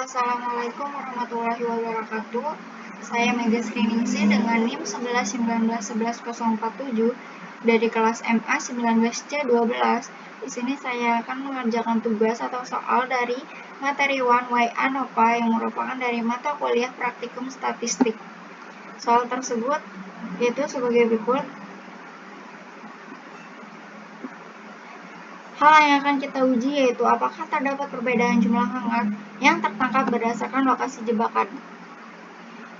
Assalamualaikum warahmatullahi wabarakatuh. Saya Mega Sriningsih dengan NIM 1119111047 dari kelas MA 19C12. Di sini saya akan mengerjakan tugas atau soal dari materi 1Y ANOVA yang merupakan dari mata kuliah praktikum statistik. Soal tersebut yaitu sebagai berikut. Hal yang akan kita uji yaitu apakah terdapat perbedaan jumlah hangat yang tertangkap berdasarkan lokasi jebakan.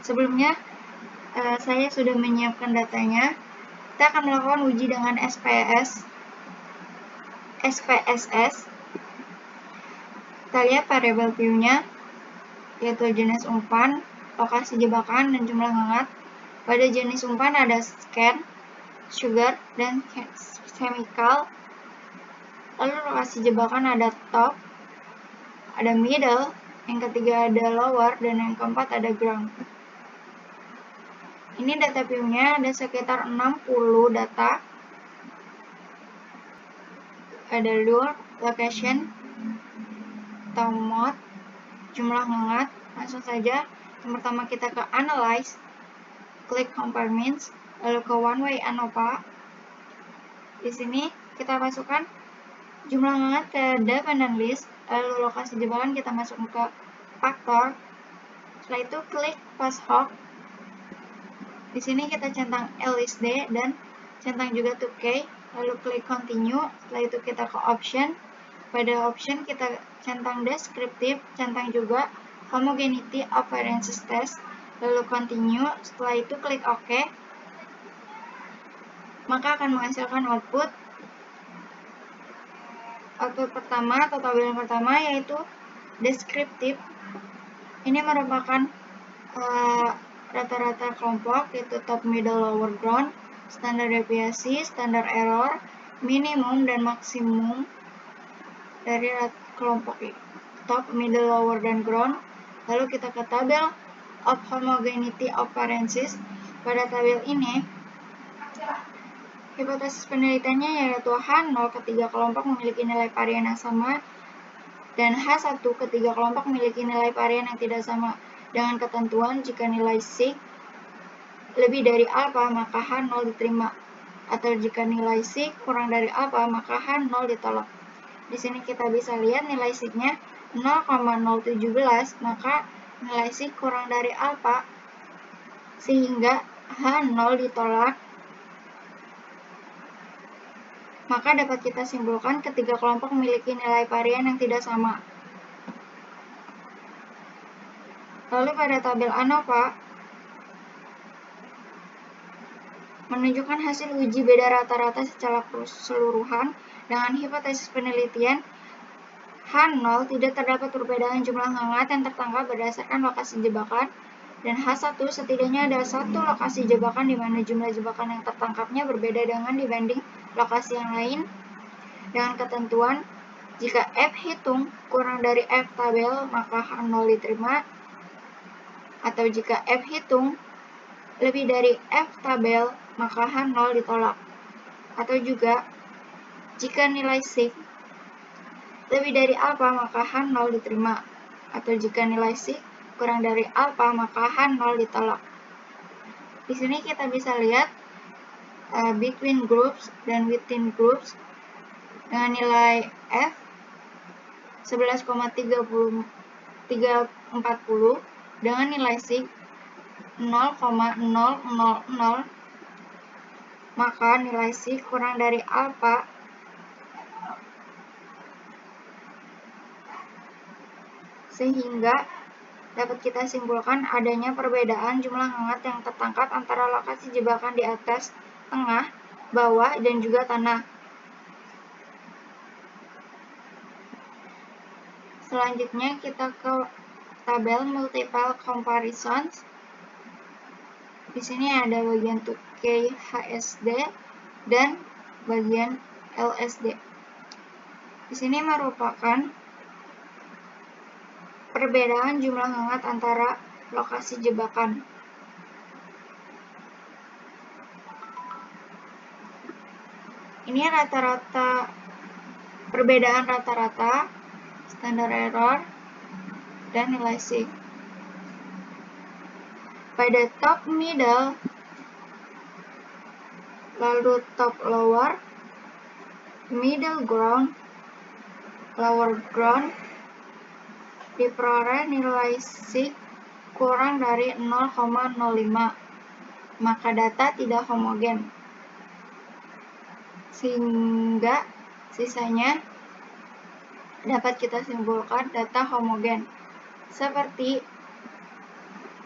Sebelumnya, saya sudah menyiapkan datanya. Kita akan melakukan uji dengan SPSS. Kita lihat variabel view-nya, yaitu jenis umpan, lokasi jebakan, dan jumlah hangat. Pada jenis umpan ada scan, sugar, dan chemical. Lalu lokasi jebakan ada top, ada middle, yang ketiga ada lower, dan yang keempat ada ground. Ini data view-nya ada sekitar 60 data. Ada lure, location, time mode, jumlah hangat. Langsung saja, yang pertama kita ke analyze, klik compare means, lalu ke 1Y ANOVA. Di sini kita masukkan jumlah hangat ke dependent list, lalu lokasi jebakan kita masukkan ke faktor. Setelah itu klik pass hook. Di sini kita centang LSD dan centang juga 2K, lalu klik continue. Setelah itu kita ke option. Pada option kita centang descriptive, centang juga homogeneity of variances test, lalu continue. Setelah itu klik OK. Maka akan menghasilkan output pertama atau tabel yang pertama yaitu descriptive. Ini merupakan rata-rata kelompok, yaitu top, middle, lower, ground, standar deviasi, standar error, minimum dan maksimum dari kelompok top, middle, lower, dan ground. Lalu kita ke tabel of homogeneity of variances. Pada tabel ini hipotesis penelitiannya yaitu H0 ketiga kelompok memiliki nilai varian yang sama dan H1 ketiga kelompok memiliki nilai varian yang tidak sama, dengan ketentuan jika nilai sig lebih dari alfa maka H0 diterima, atau jika nilai sig kurang dari alfa maka H0 ditolak. Di sini kita bisa lihat nilai sig-nya 0,017, maka nilai sig kurang dari alfa sehingga H0 ditolak. Maka dapat kita simpulkan ketiga kelompok memiliki nilai varian yang tidak sama. Lalu pada tabel ANOVA menunjukkan hasil uji beda rata-rata secara keseluruhan dengan hipotesis penelitian H0 tidak terdapat perbedaan jumlah hangat yang tertangkap berdasarkan lokasi jebakan, dan H1 setidaknya ada satu lokasi jebakan di mana jumlah jebakan yang tertangkapnya berbeda dengan dibanding lokasi yang lain, dengan ketentuan jika F hitung kurang dari F tabel maka H0 diterima, atau jika F hitung lebih dari F tabel maka H0 ditolak, atau juga jika nilai sig lebih dari alfa maka H0 diterima, atau jika nilai sig kurang dari alfa maka H0 ditolak. Di sini kita bisa lihat between groups dan within groups dengan nilai F 11,340 dengan nilai sig 0,000, maka nilai sig kurang dari alfa sehingga dapat kita simpulkan adanya perbedaan jumlah hangat yang tertangkap antara lokasi jebakan di atas, tengah, bawah, dan juga tanah. Selanjutnya kita ke tabel multiple comparisons. Di sini ada bagian 2K HSD dan bagian LSD. Di sini merupakan perbedaan jumlah hangat antara lokasi jebakan. Ini rata-rata perbedaan rata-rata, standar error, dan nilai sig. Pada top middle, lalu top lower, middle ground, lower ground, diperoleh nilai sig kurang dari 0,05, maka data tidak homogen, sehingga sisanya dapat kita simpulkan data homogen. Seperti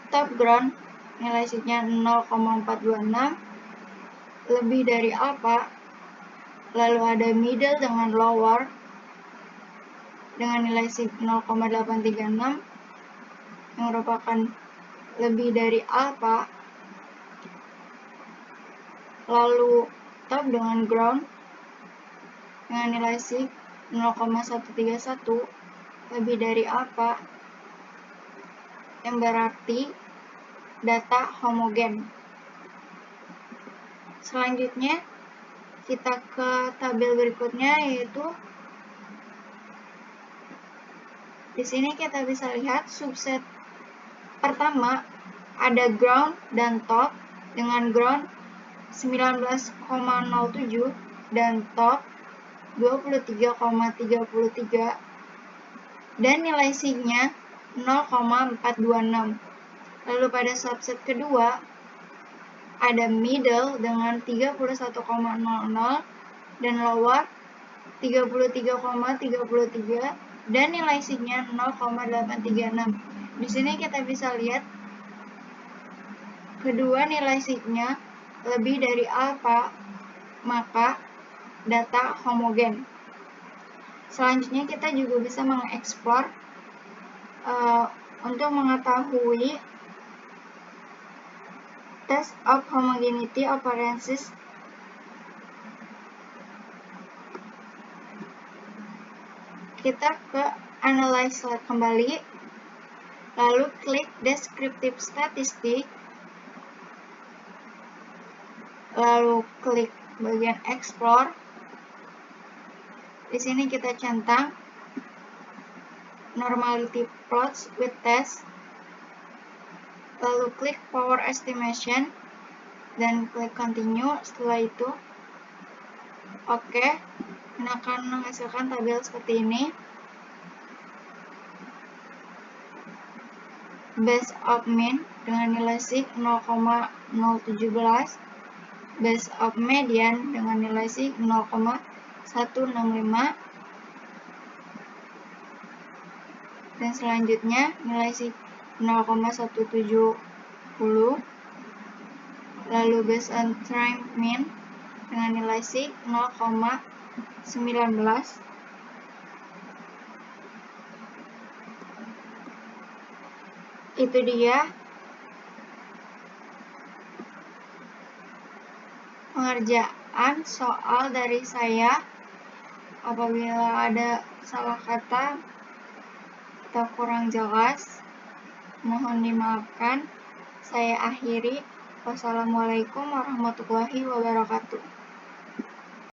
top ground, nilai signya 0,426, lebih dari alpha, lalu ada middle dengan lower dengan nilai sig 0,836 yang merupakan lebih dari alpha, lalu top dengan ground dengan nilai sig 0,131 lebih dari alpha, yang berarti data homogen. Selanjutnya kita ke tabel berikutnya, yaitu di sini kita bisa lihat subset pertama ada ground dan top dengan ground 19,07 dan top 23,33 dan nilai signya 0,426. Lalu pada subset kedua ada middle dengan 31,00 dan lower 33,33 dan nilai signya 0,836. Di sini kita bisa lihat kedua nilai signya lebih dari alpha, maka data homogen. Selanjutnya kita juga bisa mengeksplor untuk mengetahui test of homogeneity operances. Kita ke analyze slide kembali, lalu klik descriptive statistic, lalu klik bagian explore. Di sini kita centang normality plots with test, lalu klik power estimation dan klik continue. Setelah itu oke, ini akan menghasilkan tabel seperti ini. Base of mean dengan nilai sig 0,017, base of median dengan nilai sig 0,165, dan selanjutnya nilai sig 0,170, lalu base on trend mean dengan nilai sig 0,19. Itu dia pengerjaan soal dari saya. Apabila ada salah kata atau kurang jelas, mohon dimaafkan. Saya akhiri. Wassalamualaikum warahmatullahi wabarakatuh.